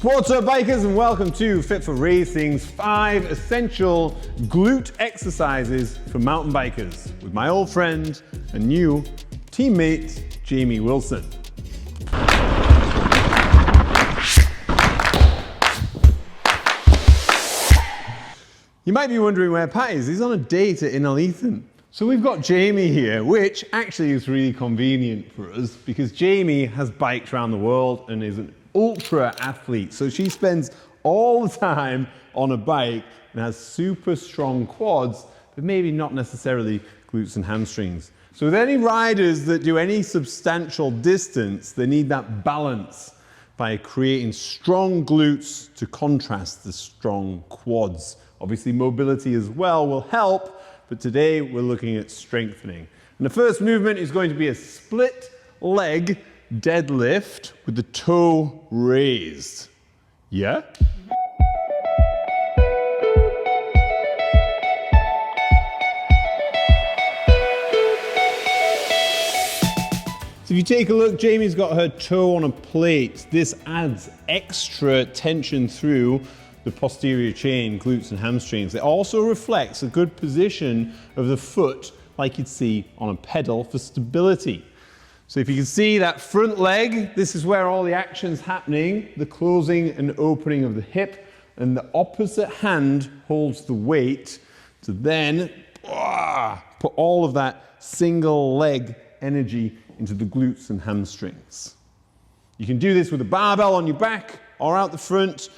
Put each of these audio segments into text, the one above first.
What's up, bikers, and welcome to Fit for Racing's 5 essential glute exercises for mountain bikers with my old friend and new teammate, Jamie Wilson. You might be wondering where Pat is. He's on a date at Innerleithen. So we've got Jamie here, which actually is really convenient for us because Jamie has biked around the world and is an ultra athlete. So she spends all the time on a bike and has super strong quads, but maybe not necessarily glutes and hamstrings. So with any riders that do any substantial distance, they need that balance by creating strong glutes to contrast the strong quads. Obviously mobility as well will help, but today we're looking at strengthening. And the first movement is going to be a split leg deadlift with the toe raised. Yeah? So if you take a look, Jamie's got her toe on a plate. This adds extra tension through the posterior chain, glutes and hamstrings. It also reflects a good position of the foot like you'd see on a pedal for stability. So if you can see that front leg, this is where all the action's happening, the closing and opening of the hip, and the opposite hand holds the weight to then put all of that single leg energy into the glutes and hamstrings. You can do this with a barbell on your back or out the front,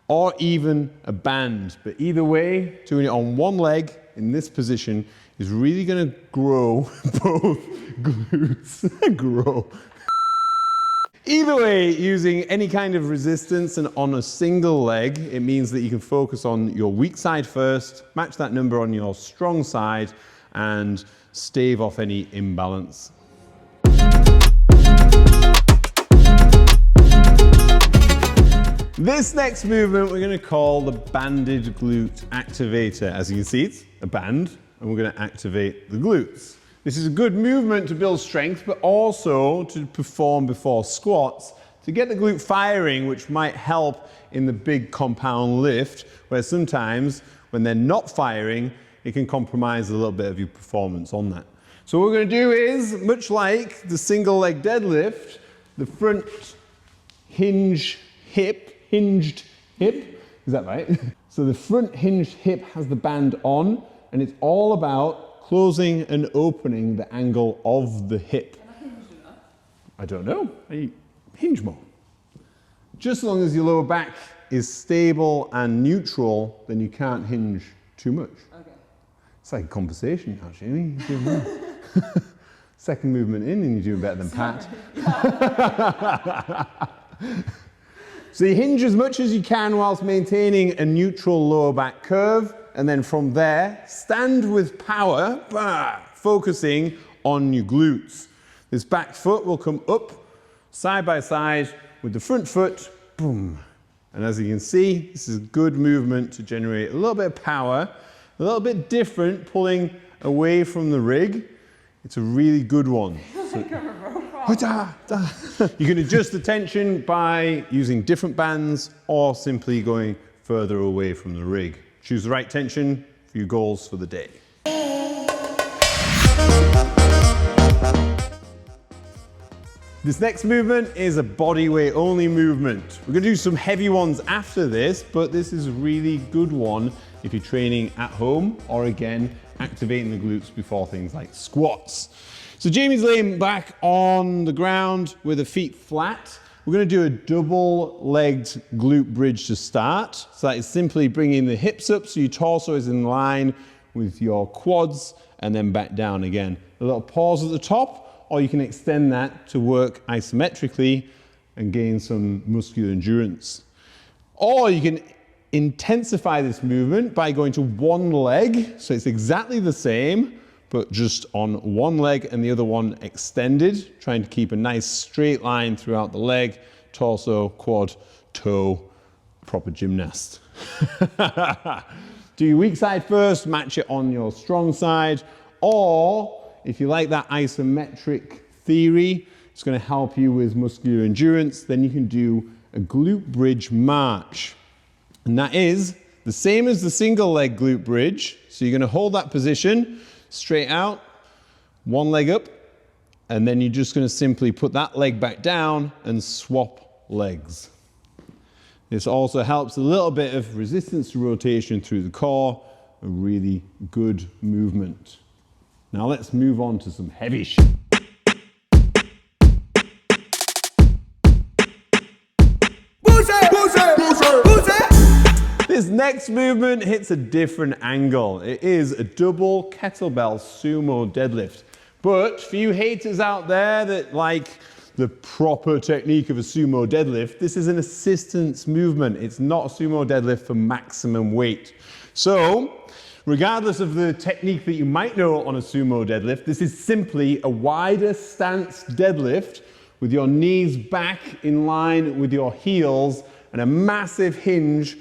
or even a band. But either way, doing it on one leg in this position is really going to grow both glutes. Grow. Either way, using any kind of resistance and on a single leg, it means that you can focus on your weak side first, match that number on your strong side, and stave off any imbalance. This next movement we're going to call the banded glute activator. As you can see, it's a band, and we're going to activate the glutes. This is a good movement to build strength, but also to perform before squats to get the glute firing, which might help in the big compound lift, where sometimes when they're not firing, it can compromise a little bit of your performance on that. So what we're going to do is, much like the single leg deadlift, the front hinged hip, is that right? So the front hinged hip has the band on, and it's all about closing and opening the angle of the hip. Am I hinged enough? I don't know. I hinge more. Just as long as your lower back is stable and neutral, then you can't hinge too much. Okay. It's like a conversation now, Jamie. You're doing well. Second movement in, and you're doing better than Pat. So you hinge as much as you can whilst maintaining a neutral lower back curve, and then from there, stand with power, focusing on your glutes. This back foot will come up side by side with the front foot, boom. And as you can see, this is a good movement to generate a little bit of power, a little bit different, pulling away from the rig. It's a really good one. You can adjust the tension by using different bands or simply going further away from the rig. Choose the right tension for your goals for the day. This next movement is a body weight only movement. We're going to do some heavy ones after this, but this is a really good one if you're training at home or again, activating the glutes before things like squats. So Jamie's laying back on the ground with her feet flat. We're going to do a double-legged glute bridge to start. So that is simply bringing the hips up so your torso is in line with your quads and then back down again. A little pause at the top, or you can extend that to work isometrically and gain some muscular endurance. Or you can intensify this movement by going to one leg. So it's exactly the same, but just on one leg and the other one extended, trying to keep a nice straight line throughout the leg, torso, quad, toe, proper gymnast. Do your weak side first, match it on your strong side, or if you like that isometric theory, it's going to help you with muscular endurance, then you can do a glute bridge march. And that is the same as the single leg glute bridge. So you're gonna hold that position, straight out, one leg up, and then you're just gonna simply put that leg back down and swap legs. This also helps a little bit of resistance to rotation through the core, a really good movement. Now let's move on to some heavy shit. This next movement hits a different angle. It is a double kettlebell sumo deadlift. But for you haters out there that like the proper technique of a sumo deadlift, this is an assistance movement. It's not a sumo deadlift for maximum weight. So, regardless of the technique that you might know on a sumo deadlift, this is simply a wider stance deadlift with your knees back in line with your heels and a massive hinge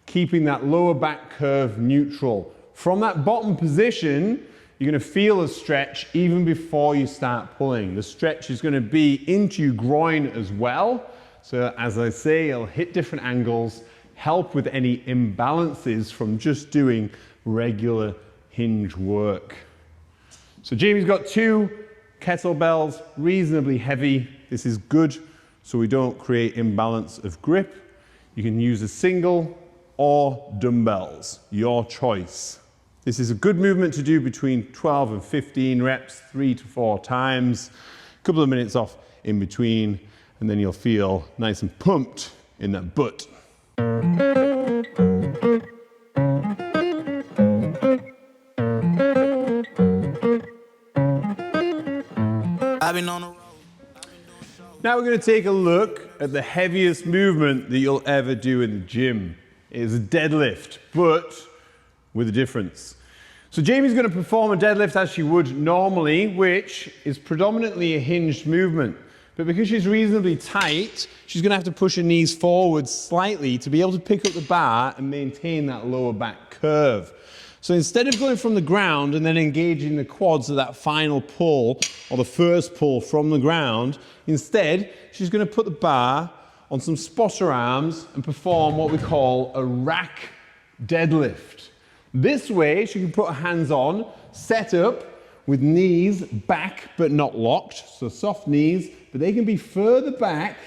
keeping that lower back curve neutral. From that bottom position, you're going to feel a stretch even before you start pulling. The stretch is going to be into your groin as well. So as I say, it'll hit different angles, help with any imbalances from just doing regular hinge work. So Jamie's got 2 kettlebells, reasonably heavy. This is good so we don't create imbalance of grip. You can use a single or dumbbells, your choice. This is a good movement to do between 12 and 15 reps, 3 to 4 times, a couple of minutes off in between, and then you'll feel nice and pumped in that butt. Now we're going to take a look at the heaviest movement that you'll ever do in the gym. It is a deadlift, but with a difference. So Jamie's going to perform a deadlift as she would normally, which is predominantly a hinged movement. But because she's reasonably tight, she's going to have to push her knees forward slightly to be able to pick up the bar and maintain that lower back curve. So instead of going from the ground and then engaging the quads at that final pull, or the first pull from the ground, instead, she's going to put the bar on some spotter arms and perform what we call a rack deadlift. This way, she can put her hands on, set up with knees back but not locked, so soft knees, but they can be further back,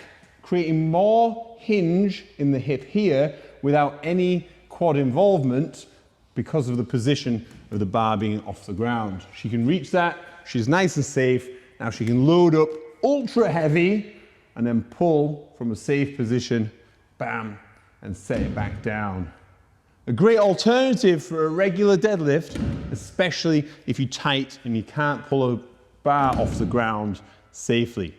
creating more hinge in the hip here without any quad involvement because of the position of the bar being off the ground. She can reach that, she's nice and safe. Now she can load up ultra heavy and then pull from a safe position, bam, and set it back down. A great alternative for a regular deadlift, especially if you're tight and you can't pull a bar off the ground safely.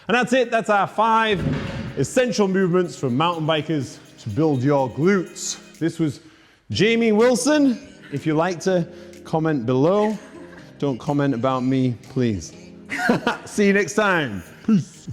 And that's it, that's our 5 essential movements for mountain bikers to build your glutes. This was Jamie Wilson. If you like to comment below, don't comment about me, please. See you next time. Peace.